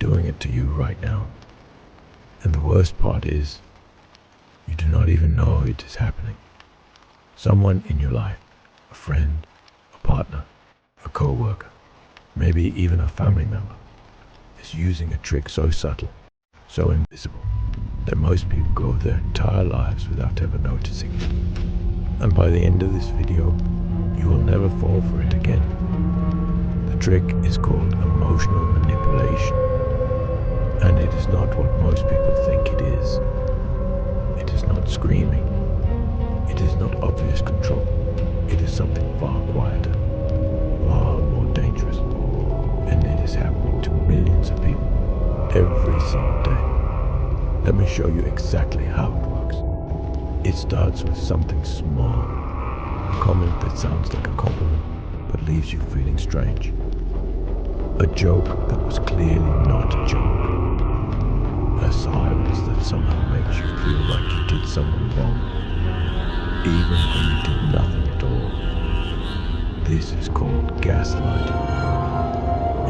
doing it to you right now. And the worst part is, you do not even know it is happening. Someone in your life, a friend, a partner, a coworker, maybe even a family member, is using a trick so subtle, so invisible, that most people go their entire lives without ever noticing it. And by the end of this video, you will never fall for it again. The trick is called emotional manipulation, and it is not what most people think it is. It is not screaming. It is not obvious control. It is something far quieter, far more dangerous, and it is happening to millions of people every single day. Let me show you exactly how it works. It starts with something small, a comment that sounds like a compliment but leaves you feeling strange. A joke that was clearly not a joke. A silence that somehow makes you feel like you did someone wrong, even when you did nothing at all. This is called gaslighting,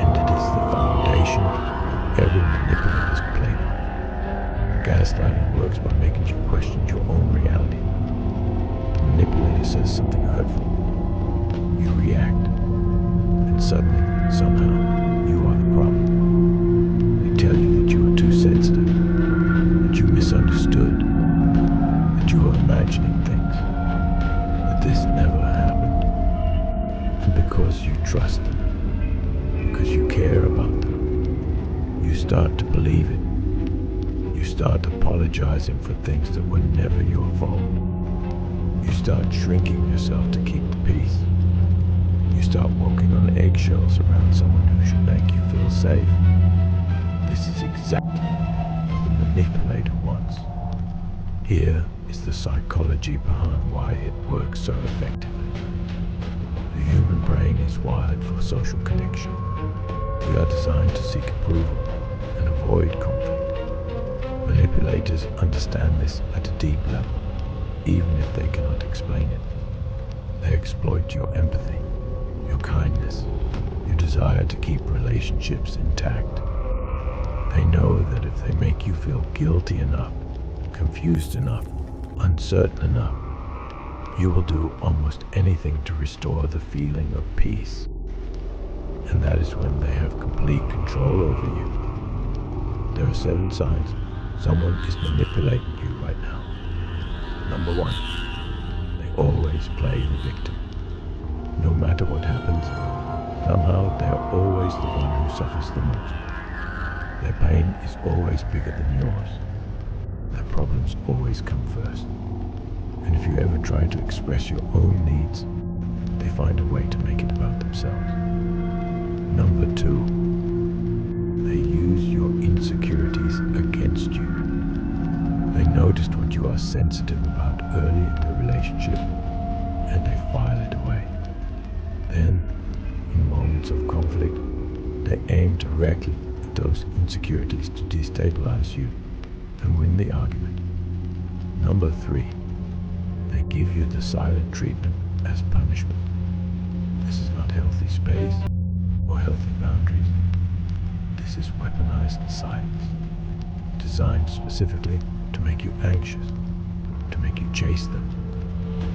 and it is the foundation of every manipulator's playbook. Gaslighting works by making you question your own reality. The manipulator says something hurtful. You react, and suddenly, somehow, you are the problem. They tell you that you are too sensitive, that you misunderstood, that you are imagining things, that this never happened. And because you trust them, because you care about them, you start to believe it. You start apologizing for things that were never your fault. You start shrinking yourself to keep the peace. You start walking on eggshells around someone who should make you feel safe. This is exactly what the manipulator wants. Here is the psychology behind why it works so effectively. The human brain is wired for social connection. We are designed to seek approval and avoid conflict. Manipulators understand this at a deep level, even if they cannot explain it. They exploit your empathy, your kindness, your desire to keep relationships intact. They know that if they make you feel guilty enough, confused enough, uncertain enough, you will do almost anything to restore the feeling of peace. And that is when they have complete control over you. There are 7 signs someone is manipulating you right now. Number 1, they always play the victim. No matter what happens, somehow they are always the one who suffers the most. Their pain is always bigger than yours. Their problems always come first. And if you ever try to express your own needs, they find a way to make it about themselves. Number 2, they use your insecurities against you. They noticed what you are sensitive about early in the relationship, and they file it away. Then, in moments of conflict, they aim directly at those insecurities to destabilize you and win the argument. Number 3, they give you the silent treatment as punishment. This is not healthy space or healthy boundaries. This is weaponized silence, designed specifically to make you anxious, to make you chase them,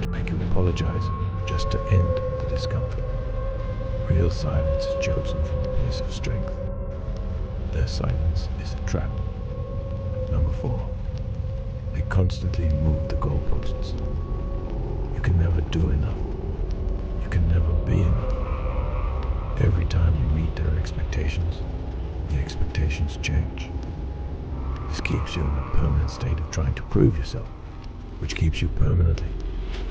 to make you apologize just to end the discomfort. Real silence is chosen from a place of strength. Their silence is a trap. Number 4, they constantly move the goalposts. You can never do enough. You can never be enough. Every time you meet their expectations, the expectations change. This keeps you in a permanent state of trying to prove yourself, which keeps you permanently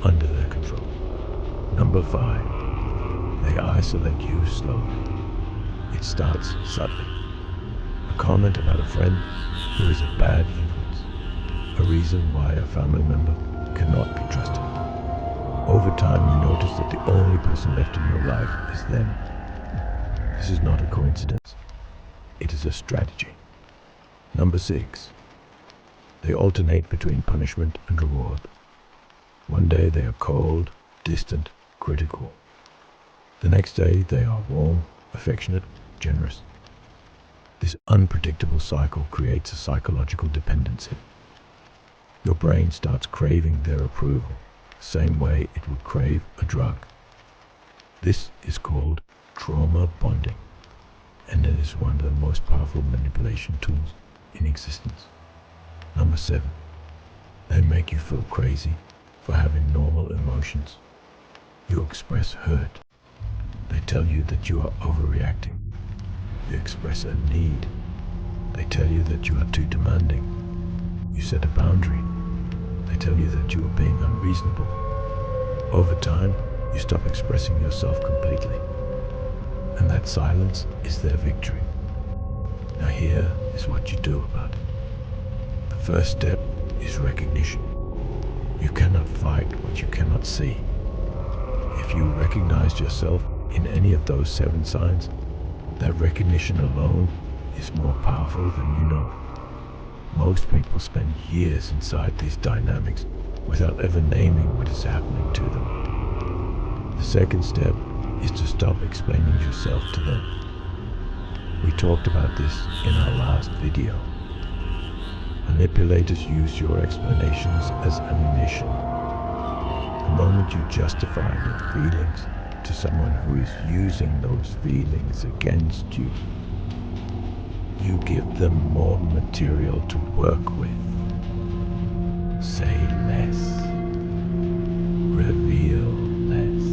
under their control. Number 5, they isolate you slowly. It starts subtly. A comment about a friend who is a bad influence. A reason why a family member cannot be trusted. Over time, you notice that the only person left in your life is them. This is not a coincidence. It is a strategy. Number 6, they alternate between punishment and reward. One day they are cold, distant, critical. The next day they are warm, affectionate, generous. This unpredictable cycle creates a psychological dependency. Your brain starts craving their approval, the same way it would crave a drug. This is called trauma bonding, and it is one of the most powerful manipulation tools in existence. Number 7. They make you feel crazy for having normal emotions. You express hurt. They tell you that you are overreacting. You express a need. They tell you that you are too demanding. You set a boundary. They tell you that you are being unreasonable. Over time, you stop expressing yourself completely, and that silence is their victory. Now here is what you do about it. The first step is recognition. You cannot fight what you cannot see. If you recognize yourself in any of those 7 signs, that recognition alone is more powerful than you know. Most people spend years inside these dynamics without ever naming what is happening to them. The second step is to stop explaining yourself to them. We talked about this in our last video. Manipulators use your explanations as ammunition. The moment you justify your feelings to someone who is using those feelings against you, you give them more material to work with. Say less. Reveal less.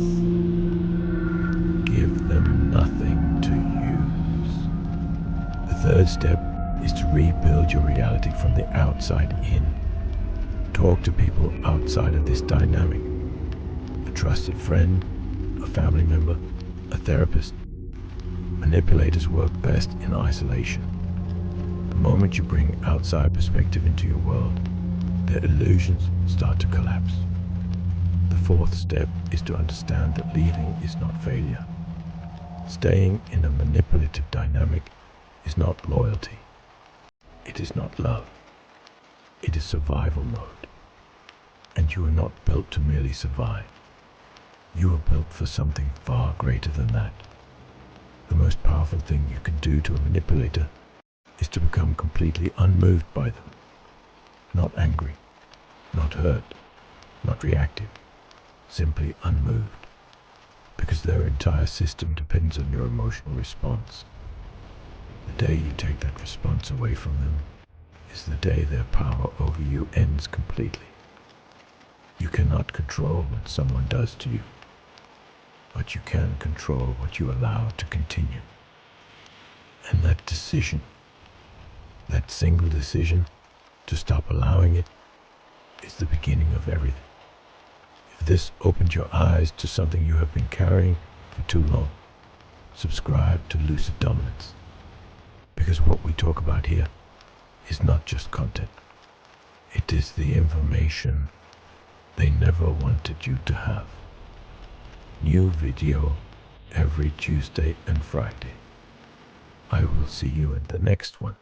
Give them nothing to use. The third step is to rebuild your reality from the outside in. Talk to people outside of this dynamic. A trusted friend, a family member, a therapist. Manipulators work best in isolation. The moment you bring outside perspective into your world, their illusions start to collapse. The fourth step is to understand that leaving is not failure. Staying in a manipulative dynamic is not loyalty. It is not love. It is survival mode. And you are not built to merely survive. You are built for something far greater than that. The most powerful thing you can do to a manipulator is to become completely unmoved by them. Not angry, not hurt, not reactive, simply unmoved. Because their entire system depends on your emotional response. The day you take that response away from them is the day their power over you ends completely. You cannot control what someone does to you, but you can control what you allow to continue. And that decision, that single decision to stop allowing it, is the beginning of everything. If this opened your eyes to something you have been carrying for too long, subscribe to Lucid Dominance. Because what we talk about here is not just content. It is the information they never wanted you to have. New video every Tuesday and Friday. I will see you in the next one.